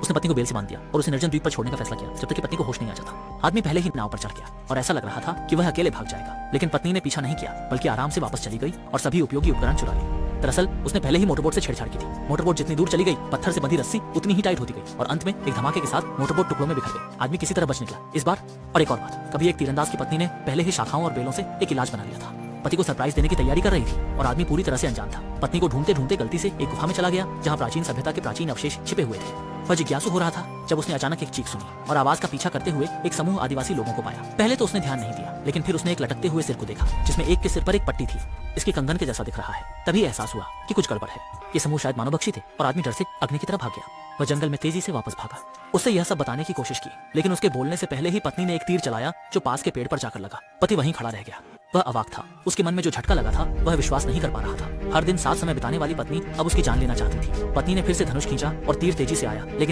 उसने पत्नी को बेल से बांध दिया और उसे निर्जन द्वीप पर छोड़ने का फैसला किया जब तक कि पत्नी को होश नहीं आ जाता। आदमी पहले ही नाव पर चढ़ गया और ऐसा लग रहा था कि वह अकेले भाग जाएगा, लेकिन पत्नी ने पीछा नहीं किया बल्कि आराम से वापस चली गई और सभी उपयोगी उपकरण चुरा लिए। दरअसल उसने पहले ही मोटरबोट से छेड़छाड़ की थी। मोटरबोट जितनी दूर चली गई पत्थर से बंधी रस्सी उतनी ही टाइट होती गई और अंत में एक धमाके के साथ मोटरबोट टुकड़ों में बिखर गई। आदमी किसी तरह बच निकला इस बार। और एक और बात, कभी एक तीरंदाज की पत्नी ने पहले ही शाखाओं और बेलों से एक इलाज बना लिया था। पति को सरप्राइज देने की तैयारी कर रही थी और आदमी पूरी तरह से अनजान था। पत्नी को ढूंढते ढूंढते गलती से एक गुफा में चला गया जहाँ प्राचीन सभ्यता के प्राचीन अवशेष छिपे हुए थे। वह जिज्ञासु हो रहा था जब उसने अचानक एक चीख सुनी और आवाज का पीछा करते हुए एक समूह आदिवासी लोगों को पाया। पहले तो उसने ध्यान नहीं दिया, लेकिन फिर उसने एक लटकते हुए सिर को देखा जिसमें एक के सिर पर एक पट्टी थी। इसके कंगन के जैसा दिख रहा है। तभी एहसास हुआ कि कुछ गड़बड़ है। ये समूह शायद मानवभक्षी थे और आदमी डर से अग्नि की तरफ भाग गया। वह जंगल में तेजी से वापस भागा। उससे यह सब बताने की कोशिश की, लेकिन उसके बोलने से पहले ही पत्नी ने एक तीर चलाया जो पास के पेड़ पर जाकर लगा। पति वहीं खड़ा रह गया। वह अवाक था। उसके मन में जो झटका लगा था वह विश्वास नहीं कर पा रहा था। हर दिन साथ समय बिताने वाली पत्नी अब उसकी जान लेना चाहती थी। पत्नी ने फिर से धनुष खींचा और तीर तेजी से आया, लेकिन